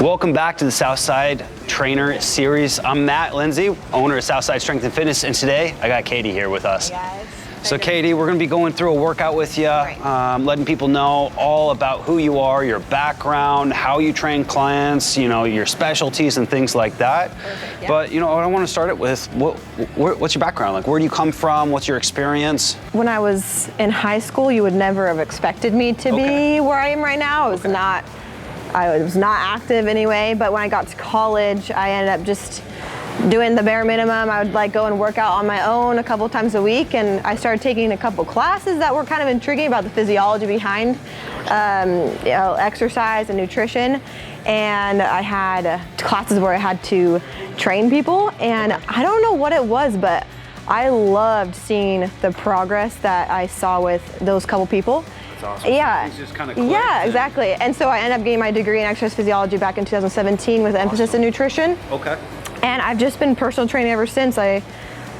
Welcome back to the Southside Trainer Series. I'm Matt Lindsay, owner of Southside Strength and Fitness, and today I got Kaitie here with us. Hey guys. So Kaitie, we're gonna be going through a workout with you, letting people know all about who you are, your background, how you train clients, you know, your specialties and things like that. Perfect, yeah. But you know, I want to start it with, what's your background? Like, where do you come from? What's your experience? When I was in high school, you would never have expected me to be where I am right now. I was not active anyway, but when I got to college, I ended up just doing the bare minimum. I would like go and work out on my own a couple times a week, and I started taking a couple classes that were kind of intriguing about the physiology behind exercise and nutrition. And I had classes where I had to train people, and I don't know what it was, but I loved seeing the progress that I saw with those couple people. That's awesome. Yeah. Just kind of yeah, exactly. And so I ended up getting my degree in exercise physiology back in 2017 with an emphasis in nutrition. Okay. And I've just been personal training ever since. I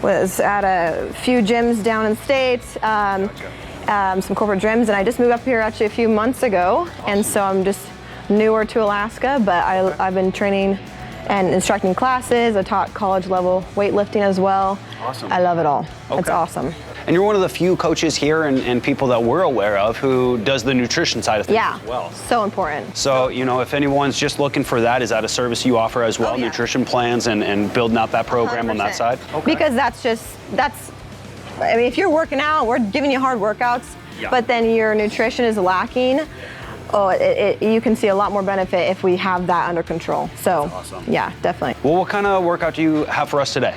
was at a few gyms down in the States, some corporate gyms, and I just moved up here actually a few months ago. Awesome. And so I'm just newer to Alaska, but I've been training and instructing classes. I taught college level weightlifting as well. Awesome. I love it all. Okay. It's awesome. And you're one of the few coaches here and people that we're aware of who does the nutrition side of things as well. So important. So, you know, if anyone's just looking for that, is that a service you offer as well? Nutrition plans and building out that program 100%. On that side? Okay. Because I mean, if you're working out, we're giving you hard workouts, but then your nutrition is lacking, you can see a lot more benefit if we have that under control. So, awesome. Yeah, definitely. Well, what kind of workout do you have for us today?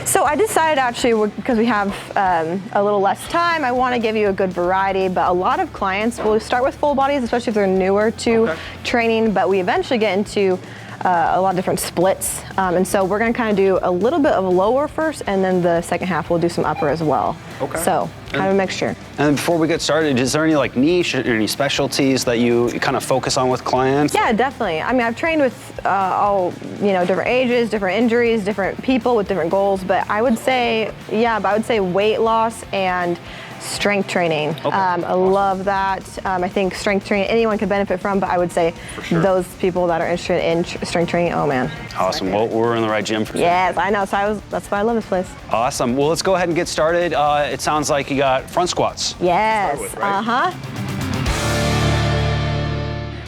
So I decided actually, because we have a little less time, I want to give you a good variety, but a lot of clients will start with full bodies, especially if they're newer to training, but we eventually get into a lot of different splits. And so we're going to kind of do a little bit of lower first, and then the second half we'll do some upper as well. Okay. So kind of a mixture. And before we get started, is there any like niche or any specialties that you kind of focus on with clients? Yeah, definitely. I mean, I've trained with all, different ages, different injuries, different people with different goals, but I would say weight loss and strength training. Okay. I love that. I think strength training anyone could benefit from, but I would say those people that are interested in strength training, oh man. Awesome. Well, we're in the right gym for Yes, I know. So that's why I love this place. Awesome. Well, let's go ahead and get started. It sounds like you got front squats. Yes. To start with, right?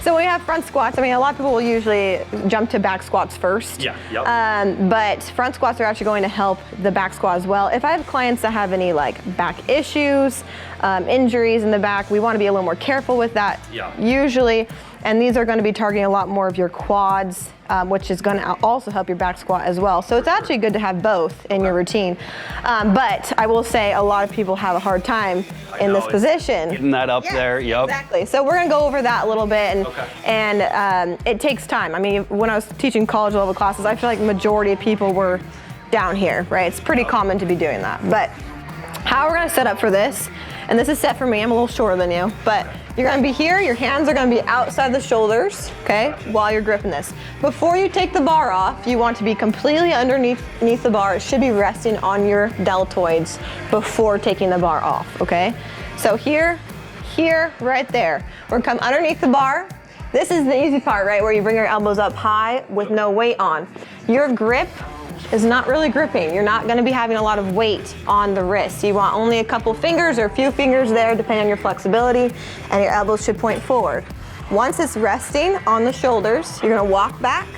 So when we have front squats, I mean, a lot of people will usually jump to back squats first. Yeah. Yep. But front squats are actually going to help the back squat as well. If I have clients that have any like back issues, injuries in the back, we want to be a little more careful with that usually. And these are going to be targeting a lot more of your quads, which is going to also help your back squat as well. So it's actually good to have both in your routine. But I will say a lot of people have a hard time in this position. Getting that up there, yep. Exactly. So we're going to go over that a little bit. And it takes time. I mean, when I was teaching college level classes, I feel like the majority of people were down here, right? It's pretty common to be doing that. But how we're going to set up for this, and this is set for me, I'm a little shorter than you, but you're gonna be here, your hands are gonna be outside the shoulders, okay, while you're gripping this. Before you take the bar off, you want to be completely underneath the bar. It should be resting on your deltoids before taking the bar off, okay? So here, right there. We're gonna come underneath the bar. This is the easy part, right, where you bring your elbows up high with no weight on. Your grip is not really gripping. You're not going to be having a lot of weight on the wrist. You want only a couple fingers or a few fingers there, depending on your flexibility, and your elbows should point forward. Once it's resting on the shoulders, you're going to walk back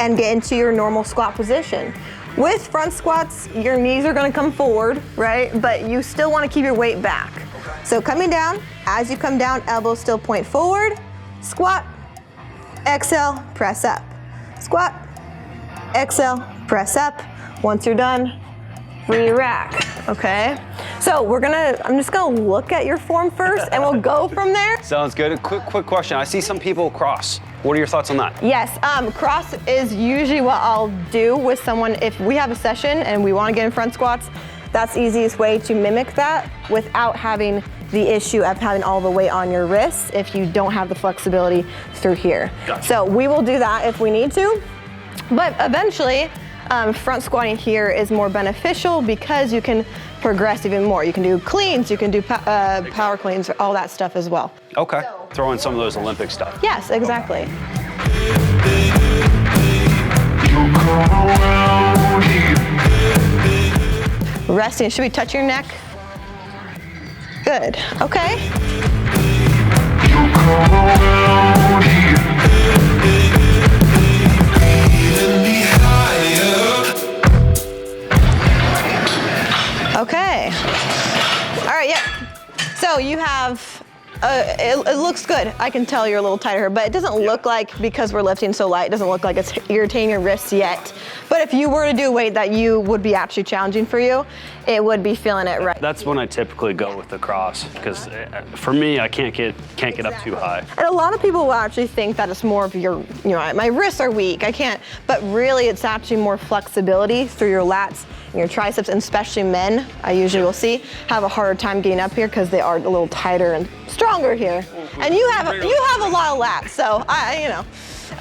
and get into your normal squat position. With front squats, your knees are going to come forward, right? But you still want to keep your weight back. So coming down, as you come down, elbows still point forward, squat, exhale, press up, squat, exhale, press up. Once you're done, re-rack, okay? So I'm just gonna look at your form first and we'll go from there. Sounds good. A quick question. I see some people cross. What are your thoughts on that? Yes, cross is usually what I'll do with someone if we have a session and we wanna get in front squats. That's the easiest way to mimic that without having the issue of having all the weight on your wrists if you don't have the flexibility through here. Gotcha. So we will do that if we need to. But eventually, front squatting here is more beneficial because you can progress even more. You can do cleans, you can do power cleans, all that stuff as well. Okay, throw in some of those Olympic stuff. Yes, exactly. Okay. Resting, it should be touching your neck. Good, okay. Okay. All right, yep. So you have, it looks good. I can tell you're a little tighter, but it doesn't look like, because we're lifting so light, it doesn't look like it's irritating your wrists yet. But if you were to do a weight that you would be actually challenging for you, it would be feeling it right. That's when I typically go with the cross, because for me, I can't get up too high. And a lot of people will actually think that it's more of your, you know, my wrists are weak, I can't, but really it's actually more flexibility through your lats and your triceps, and especially men, I usually will see, have a harder time getting up here because they are a little tighter and stronger here. And you have a lot of lats, so you know.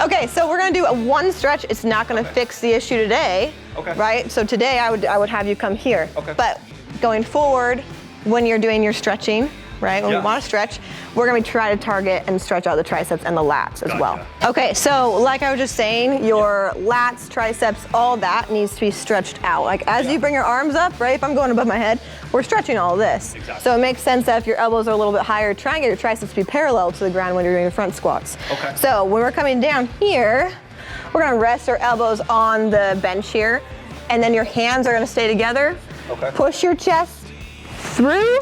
Okay, so we're gonna do a one stretch. It's not gonna fix the issue today, right? So today I would have you come here. But going forward, when you're doing your stretching, right? When we wanna stretch, we're gonna try to target and stretch out the triceps and the lats as well. Okay, so like I was just saying, your lats, triceps, all that needs to be stretched out. Like as you bring your arms up, right? If I'm going above my head, we're stretching all this. So it makes sense that if your elbows are a little bit higher, try and get your triceps to be parallel to the ground when you're doing your front squats. So when we're coming down here, we're gonna rest our elbows on the bench here, and then your hands are gonna stay together. Push your chest through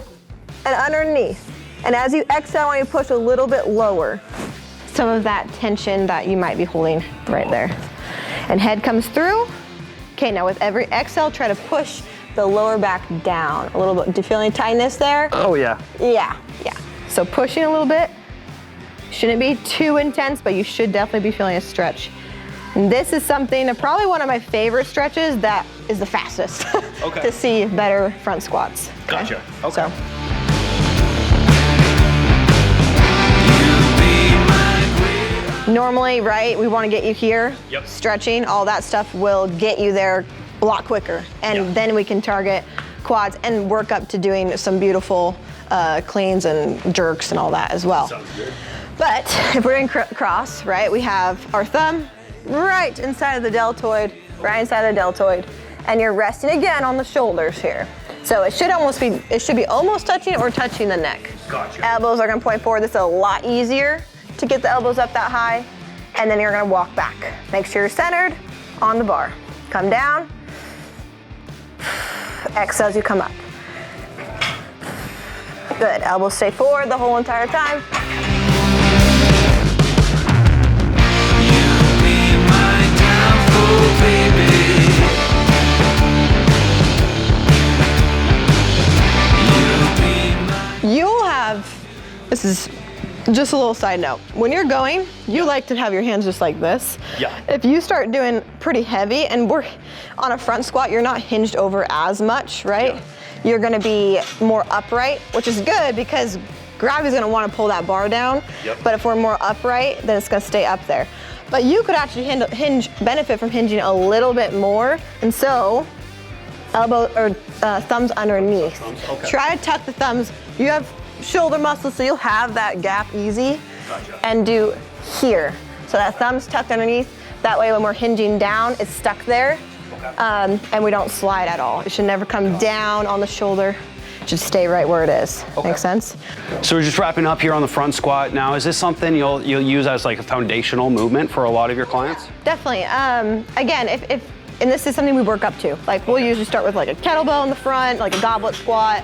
and underneath. And as you exhale, I want you to push a little bit lower. Some of that tension that you might be holding right there. And head comes through. Okay, now with every exhale, try to push the lower back down a little bit. Do you feel any tightness there? Oh yeah. Yeah. So pushing a little bit. Shouldn't be too intense, but you should definitely be feeling a stretch. And this is something, probably one of my favorite stretches that is the fastest to see better front squats. Gotcha. So. Normally, right, we want to get you here, stretching, all that stuff will get you there a lot quicker. And then we can target quads and work up to doing some beautiful cleans and jerks and all that as well. Sounds good. But if we're in cross, right, we have our thumb right inside of the deltoid, and you're resting again on the shoulders here. So it should be almost touching or touching the neck. Gotcha. Elbows are gonna point forward. This is a lot easier to get the elbows up that high, and then you're gonna walk back. Make sure you're centered on the bar. Come down, exhale as you come up. Good, elbows stay forward the whole entire time. You'll have, this is just a little side note. When you're going, you like to have your hands just like this. If you start doing pretty heavy, and we're on a front squat, you're not hinged over as much, right? You're gonna be more upright, which is good because gravity's gonna wanna pull that bar down. But if we're more upright, then it's gonna stay up there. But you could actually benefit from hinging a little bit more, and so elbow or thumbs underneath. Try to tuck the thumbs. You have shoulder muscles, so you'll have that gap easy. And do here. So that thumb's tucked underneath. That way when we're hinging down, it's stuck there. And we don't slide at all. It should never come down on the shoulder. It should stay right where it is. Make sense? So we're just wrapping up here on the front squat. Now, is this something you'll use as like a foundational movement for a lot of your clients? Definitely. Again, and this is something we work up to. Like we'll usually start with like a kettlebell in the front, like a goblet squat,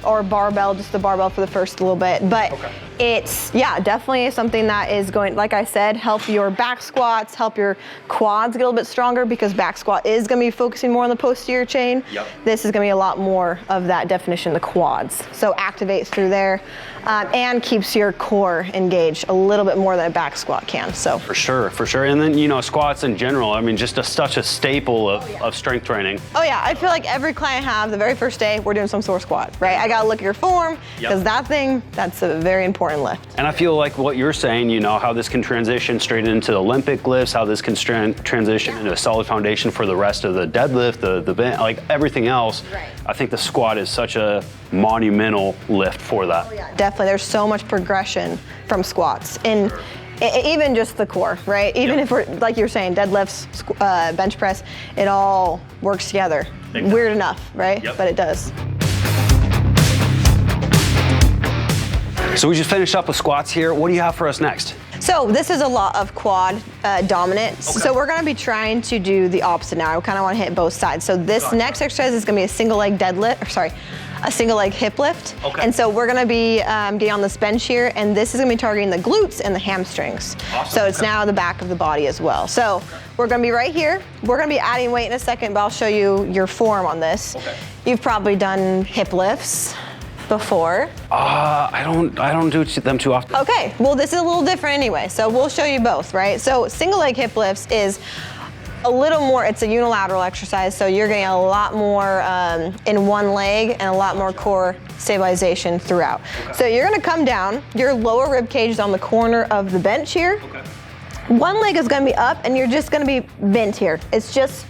or barbell, just the barbell for the first little bit. But it's, definitely something that is going, like I said, help your back squats, help your quads get a little bit stronger, because back squat is gonna be focusing more on the posterior chain. This is gonna be a lot more of that definition, the quads. So activates through there, and keeps your core engaged a little bit more than a back squat can, so. For sure. And then, squats in general, I mean, just such a staple of strength training. Oh yeah, I feel like every client I have, the very first day, we're doing some sort of squat, right? I gotta look at your form, because that's a very important lift. And I feel like what you're saying, how this can transition straight into Olympic lifts, how this can transition into a solid foundation for the rest of the deadlift, the bend, like everything else. I think the squat is such a monumental lift for that. Definitely, there's so much progression from squats. And Even just the core, right? Even if we're, like you're saying, deadlifts, bench press, it all works together. Exactly. Weird enough, right? Yep. But it does. So we just finished up with squats here. What do you have for us next? So this is a lot of quad dominant. Okay. So we're gonna be trying to do the opposite now. I kind of want to hit both sides. So this next exercise is gonna be a single leg deadlift, or sorry, a single leg hip lift. Okay. And so we're gonna be getting on this bench here, and this is gonna be targeting the glutes and the hamstrings. Awesome. So it's now the back of the body as well. So we're gonna be right here. We're gonna be adding weight in a second, but I'll show you your form on this. Okay. You've probably done hip lifts before. I don't do them too often. Okay, well this is a little different anyway, so we'll show you both, right? So single leg hip lifts is a little more, it's a unilateral exercise, so you're getting a lot more in one leg and a lot more core stabilization throughout. Okay. So you're gonna come down, your lower rib cage is on the corner of the bench here. Okay. One leg is gonna be up and you're just gonna be bent here. It's just,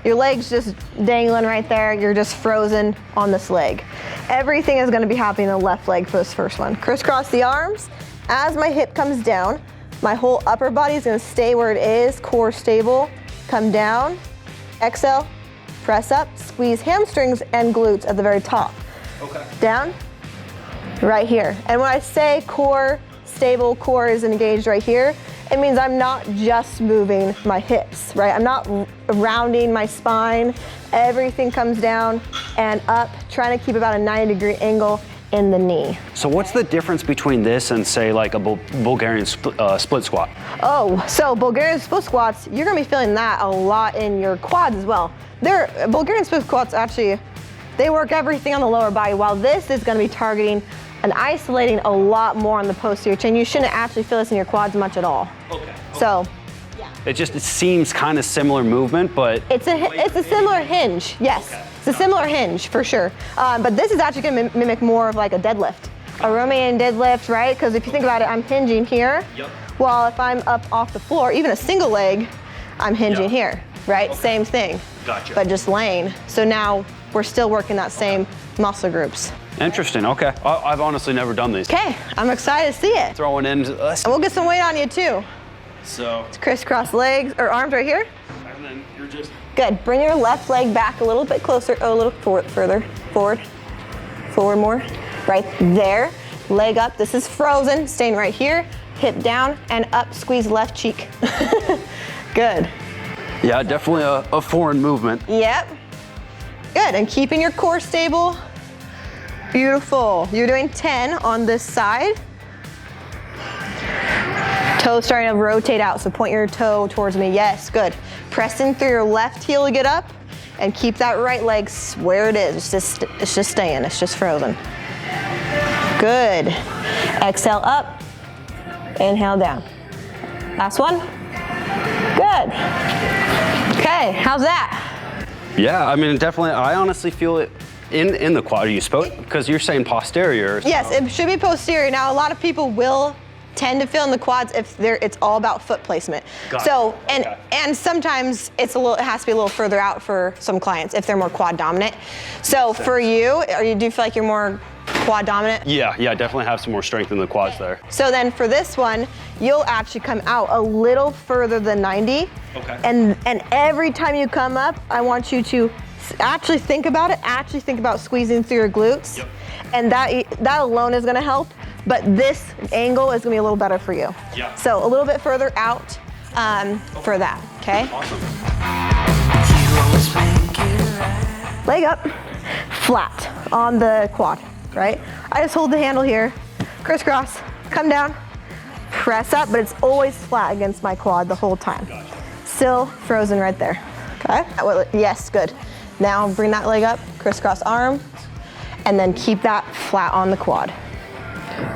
your leg's just dangling right there. You're just frozen on this leg. Everything is gonna be happening in the left leg for this first one. Crisscross the arms. As my hip comes down, my whole upper body is gonna stay where it is, core stable. Come down, exhale, press up, squeeze hamstrings and glutes at the very top. Okay. Down, right here. And when I say core stable, core is engaged right here, it means I'm not just moving my hips, right? I'm not rounding my spine. Everything comes down and up, trying to keep about a 90-degree angle in the knee. So what's the difference between this and say like a Bulgarian split squat? Oh, so Bulgarian split squats, you're gonna be feeling that a lot in your quads as well. Bulgarian split squats actually, they work everything on the lower body, while this is gonna be targeting and isolating a lot more on the posterior chain. You shouldn't actually feel this in your quads much at all. Okay. So, yeah. It seems kind of similar movement, but it's a similar hinge. Yes, okay. It's a similar hinge for sure. But this is actually going to mimic more of like a deadlift, a Romanian deadlift, right? Because if you think about it, I'm hinging here. Yep. While if I'm up off the floor, even a single leg, I'm hinging here, right? Okay. Same thing. Gotcha. But just laying. So now we're still working that same muscle groups. Interesting, okay. I've honestly never done these. Okay, I'm excited to see it. Throwing in. And we'll get some weight on you too. So. It's crisscross legs, or arms right here. And then you're just. Good, bring your left leg back a little bit closer, a little further, forward more. Right there, leg up, this is frozen, staying right here. Hip down and up, squeeze left cheek. Good. Yeah, definitely a foreign movement. Yep. Good, and keeping your core stable. Beautiful. You're doing 10 on this side. Toe starting to rotate out, so point your toe towards me. Yes, good. Pressing through your left heel to get up, and keep that right leg where it is. It's just staying, it's just frozen. Good. Exhale up, inhale down. Last one. Good. Okay, how's that? Yeah, I mean, definitely, I honestly feel it in the quad. Are you supposed, because you're saying posterior. So. Yes, it should be posterior. Now, a lot of people will tend to feel in the quads if it's all about foot placement. Got so, it. And sometimes it has to be a little further out for some clients if they're more quad dominant. So for you, do you feel like you're more quad dominant? Yeah, definitely have some more strength in the quads there. So then for this one, you'll actually come out a little further than 90. Okay. And every time you come up, I want you to actually think about it, actually think about squeezing through your glutes. Yep. And that alone is gonna help, but this angle is gonna be a little better for you. Yeah. So a little bit further out for that, okay? Awesome. Leg up, flat on the quad, right? I just hold the handle here, crisscross, come down, press up, but it's always flat against my quad the whole time. Gotcha. Still frozen right there, okay? Yes, good. Now bring that leg up, crisscross arm, and then keep that flat on the quad.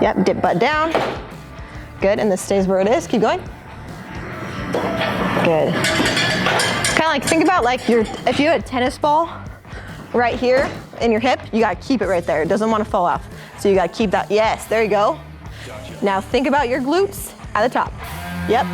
Yep, dip butt down. Good, and this stays where it is. Keep going. Good. Kind of like, think about like if you had a tennis ball right here in your hip, you gotta keep it right there. It doesn't wanna fall off. So you gotta keep that, yes, there you go. Gotcha. Now think about your glutes at the top. Yep.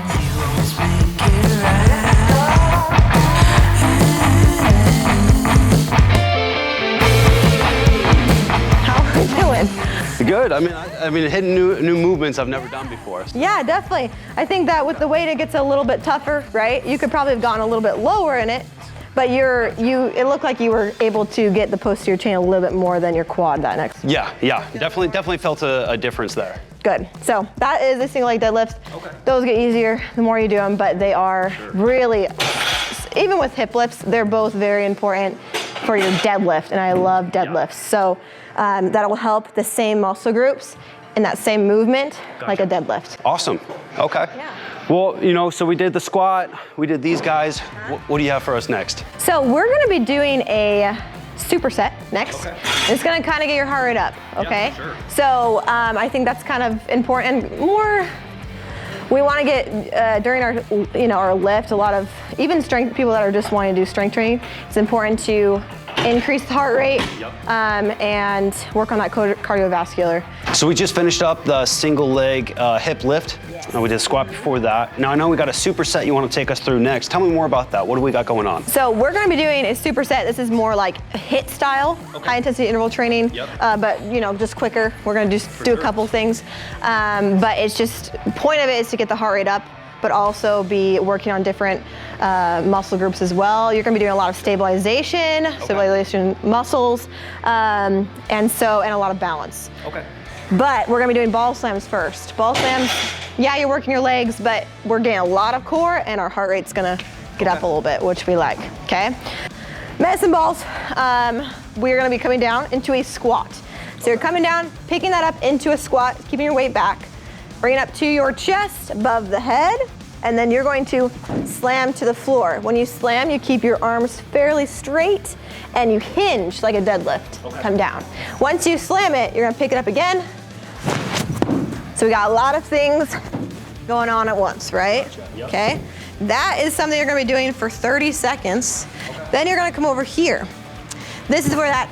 Good. I mean, hitting new movements I've never done before. Yeah, definitely. I think that with the weight, it gets a little bit tougher, right? You could probably have gone a little bit lower in it, but it looked like you were able to get the posterior chain a little bit more than your quad that next. Yeah, definitely felt a difference there. Good. So that is the single leg deadlifts. Okay. Those get easier the more you do them, but they are really, even with hip lifts, they're both very important for your deadlift, and I love deadlifts. So that'll help the same muscle groups in that same movement, like a deadlift. Awesome. Okay. Yeah. Well, so we did the squat, we did these guys. What do you have for us next? So we're gonna be doing a superset next. Okay. It's gonna kind of get your heart rate up, okay? Yeah, sure. So I think that's kind of important. We want to get during our lift, a lot of even strength people that are just wanting to do strength training. It's important to increase the heart rate and work on that cardiovascular. So we just finished up the single leg hip lift. Yes. And we did a squat before that. Now I know we got a superset you want to take us through next. Tell me more about that. What do we got going on? So we're going to be doing a superset. This is more like HIIT style, high intensity interval training, but just quicker. We're going to just do a couple things. But it's just, point of it is to get the heart rate up, but also be working on different muscle groups as well. You're gonna be doing a lot of stabilization muscles, and a lot of balance. Okay. But we're gonna be doing ball slams first. Ball slams, yeah, you're working your legs, but we're getting a lot of core and our heart rate's gonna get up a little bit, which we like, okay? Medicine balls, we're gonna be coming down into a squat. So you're coming down, picking that up into a squat, keeping your weight back. Bring it up to your chest, above the head, and then you're going to slam to the floor. When you slam, you keep your arms fairly straight and you hinge like a deadlift. Okay. Come down. Once you slam it, you're gonna pick it up again. So we got a lot of things going on at once, right? Gotcha. Yep. Okay. That is something you're gonna be doing for 30 seconds. Okay. Then you're gonna come over here. This is where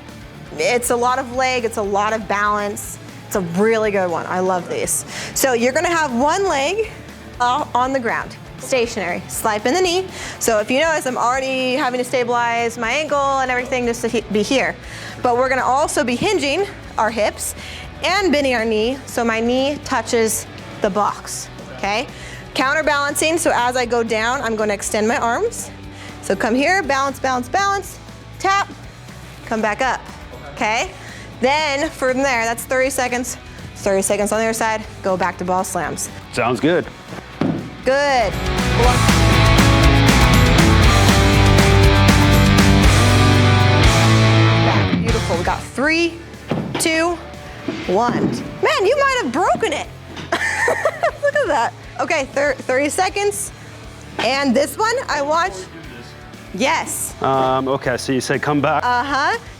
it's a lot of leg, it's a lot of balance. It's a really good one. I love these. So you're gonna have one leg on the ground, stationary. Slide in the knee. So if you notice, I'm already having to stabilize my ankle and everything just to be here. But we're gonna also be hinging our hips and bending our knee so my knee touches the box, okay? Counterbalancing, so as I go down, I'm gonna extend my arms. So come here, balance, balance, balance, tap, come back up, okay? Then from there, that's 30 seconds. 30 seconds on the other side, go back to ball slams. Sounds good. Good. Back. Beautiful. We got 3, 2, 1. Man, you might have broken it. Look at that. Okay, 30 seconds. And this one, I want. Yes. Okay, so you say come back.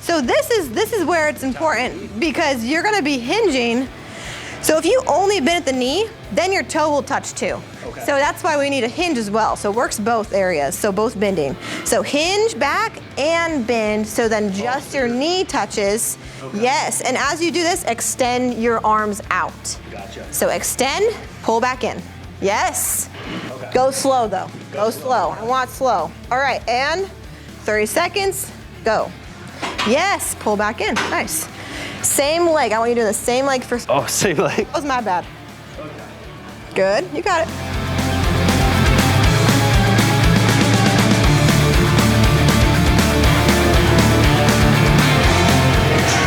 So this is where it's important because you're gonna be hinging. So if you only bend at the knee, then your toe will touch too. Okay. So that's why we need a hinge as well. So it works both areas, so both bending. So hinge back and bend, so then just your knee touches. Okay. Yes, and as you do this, extend your arms out. Gotcha. So extend, pull back in. Yes. Okay. Go slow though, go slow. I want slow. All right, and 30 seconds, go. Yes, pull back in, nice. Same leg, I want you to do the same leg for. Oh, same leg. That was my bad. Okay. Good, you got it.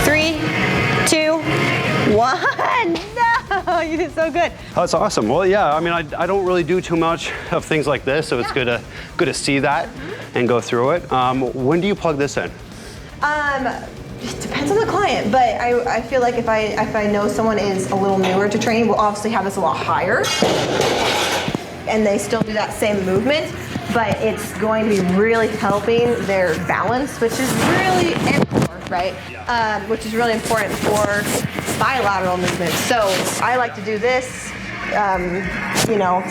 Three, 2, 1. No, you did so good. Oh, that's awesome. Well, yeah, I mean, I don't really do too much of things like this, so it's good to see that and go through it. When do you plug this in? It depends on the client, but I feel like if I know someone is a little newer to training, we'll obviously have this a lot higher, and they still do that same movement, but it's going to be really helping their balance, which is really important, right? Yeah. Which is really important for bilateral movements. So I like to do this,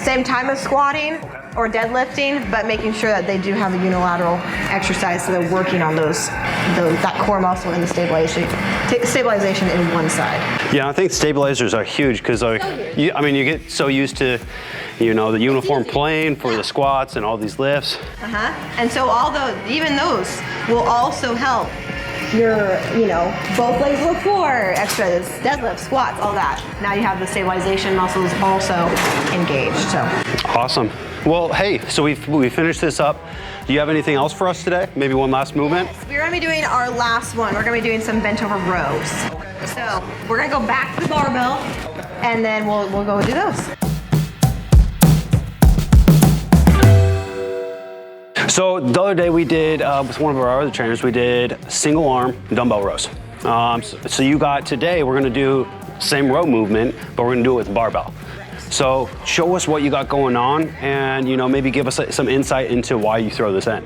same time as squatting or deadlifting, but making sure that they do have a unilateral exercise, so they're working on that core muscle and the stabilization in one side. Yeah, I think stabilizers are huge because you get so used to, the uniform plane for the squats and all these lifts. And so even those will also help your, you know, both legs to the floor, extras, deadlifts, squats, all that. Now you have the stabilization muscles also engaged, so. Awesome. Well, hey, so we finished this up. Do you have anything else for us today? Maybe one last movement? Yes, we're gonna be doing our last one. We're gonna be doing some bent over rows. Okay. So we're gonna go back to the barbell, and then we'll go do those. So the other day we did, with one of our other trainers, we did single arm dumbbell rows. So you got today, we're gonna do same row movement, but we're gonna do it with barbell. So show us what you got going on, and you know, maybe give us some insight into why you throw this in.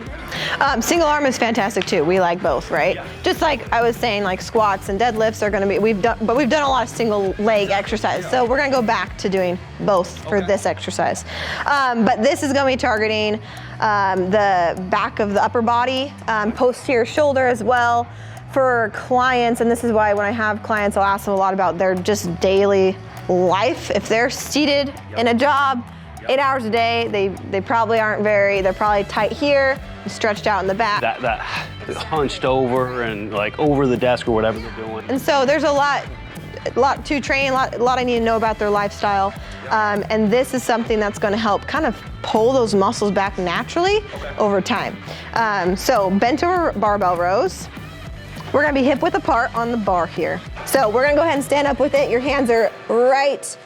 Single arm is fantastic too. We like both, right? Yeah. Just like I was saying, like squats and deadlifts are going to be, we've done a lot of single leg exercise. So we're going to go back to doing both for this exercise. But this is going to be targeting the back of the upper body, posterior shoulder as well. For clients, and this is why when I have clients, I'll ask them a lot about their just daily life. If they're seated in a job 8 hours a day, they probably aren't they're probably tight here, stretched out in the back. That hunched over and like over the desk or whatever they're doing. And so there's a lot to train, a lot I need to know about their lifestyle. And this is something that's going to help kind of pull those muscles back naturally over time. So bent over barbell rows. We're gonna be hip width apart on the bar here. So we're gonna go ahead and stand up with it. Your hands are right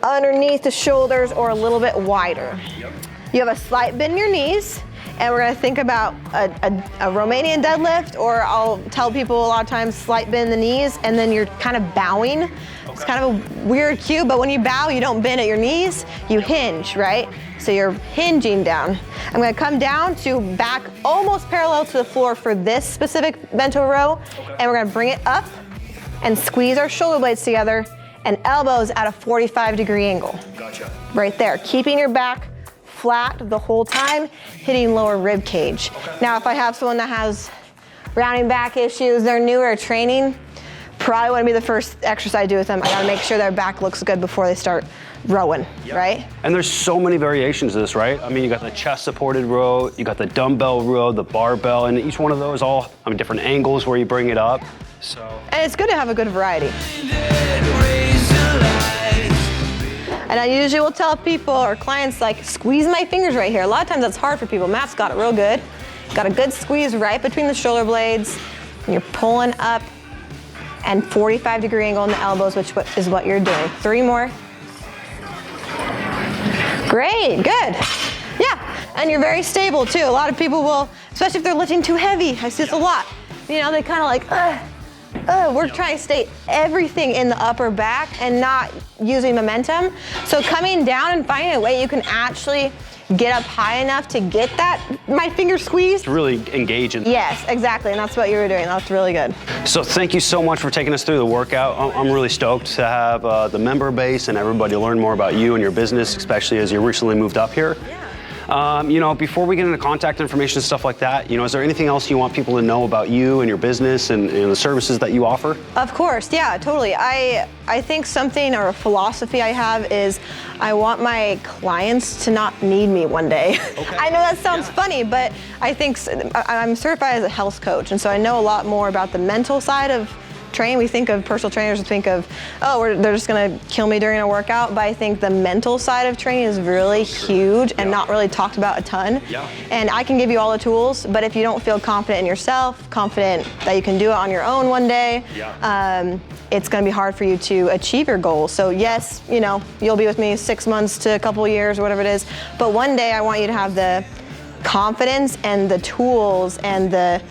underneath the shoulders or a little bit wider. Yep. You have a slight bend in your knees, and we're gonna think about a Romanian deadlift, or I'll tell people a lot of times slight bend in the knees, and then you're kind of bowing. Okay. It's kind of a weird cue, but when you bow, you don't bend at your knees, you hinge, right? So you're hinging down. I'm gonna come down to back almost parallel to the floor for this specific bent over row, and we're gonna bring it up and squeeze our shoulder blades together and elbows at a 45-degree angle. Gotcha. Right there, keeping your back flat the whole time, hitting lower rib cage. Okay. Now, if I have someone that has rounding back issues, they're newer to training, probably wouldn't be the first exercise I do with them. I gotta make sure their back looks good before they start rowing, yep. Right? And there's so many variations of this, right? I mean, you got the chest supported row, you got the dumbbell row, the barbell, and each one of those all, I mean, different angles where you bring it up, so. And it's good to have a good variety. And I usually will tell people or clients, like, squeeze my fingers right here. A lot of times that's hard for people. Matt's got it real good. Got a good squeeze right between the shoulder blades, and you're pulling up, and 45-degree angle in the elbows, which is what you're doing. 3 more. Great, good. Yeah, and you're very stable too. A lot of people will, especially if they're lifting too heavy, I see this a lot. You know, they kind of like, we're trying to stay everything in the upper back and not using momentum. So coming down and finding a way you can actually get up high enough to get that, my finger squeezed. Really engage in. Yes, exactly, and that's what you were doing. That's really good. So thank you so much for taking us through the workout. I'm really stoked to have the member base and everybody learn more about you and your business, especially as you recently moved up here. Yeah. You know, before we get into contact information and stuff like that, you know, is there anything else you want people to know about you and your business and the services that you offer? Of course, yeah, totally. I think something or a philosophy I have is I want my clients to not need me one day. Okay. I know that sounds funny, but I think I'm certified as a health coach, and so I know a lot more about the mental side of training. We think of personal trainers, we think of, they're just gonna kill me during a workout, but I think the mental side of training is really huge and not really talked about a ton. Yeah. And I can give you all the tools, but if you don't feel confident in yourself, confident that you can do it on your own one day, it's gonna be hard for you to achieve your goals. So yes, you know, you'll be with me 6 months to a couple of years or whatever it is, but one day I want you to have the confidence and the tools and the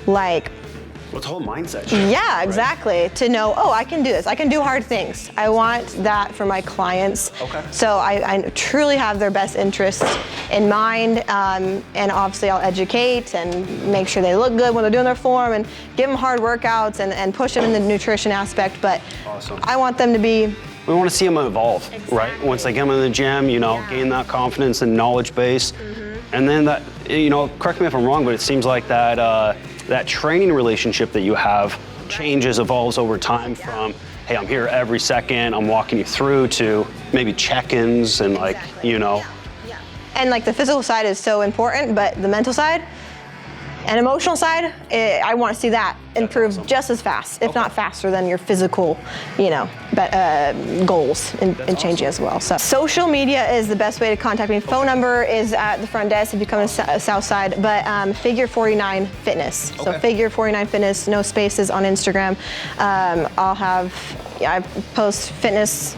Well, it's a whole mindset shift. Yeah, exactly. Right? To know, I can do this. I can do hard things. I want that for my clients. Okay. So I truly have their best interests in mind, and obviously I'll educate and make sure they look good when they're doing their form and give them hard workouts and push them in the nutrition aspect. But awesome. I want them to be. We want to see them evolve, exactly. Right? Once they get them in the gym, you know, gain that confidence and knowledge base. Mm-hmm. And then that, you know, correct me if I'm wrong, but it seems like that training relationship that you have changes, evolves over time from, hey, I'm here every second, I'm walking you through, to maybe check-ins and you know. Yeah. And the physical side is so important, but the mental side, And emotional side, I want to see that improve just as fast, if not faster than your physical, goals and changing as well. So social media is the best way to contact me. Phone number is at the front desk if you come to Southside, but Figure 49 Fitness. So Figure 49 Fitness, no spaces on Instagram. I post fitness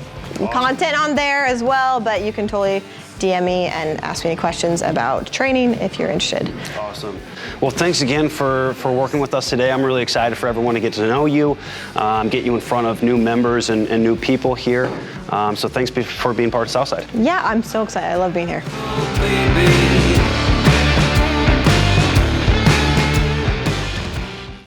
content on there as well, but you can totally DM me and ask me any questions about training if you're interested. Awesome. Well, thanks again for working with us today. I'm really excited for everyone to get to know you, get you in front of new members and new people here. So thanks for being part of Southside. Yeah, I'm so excited. I love being here.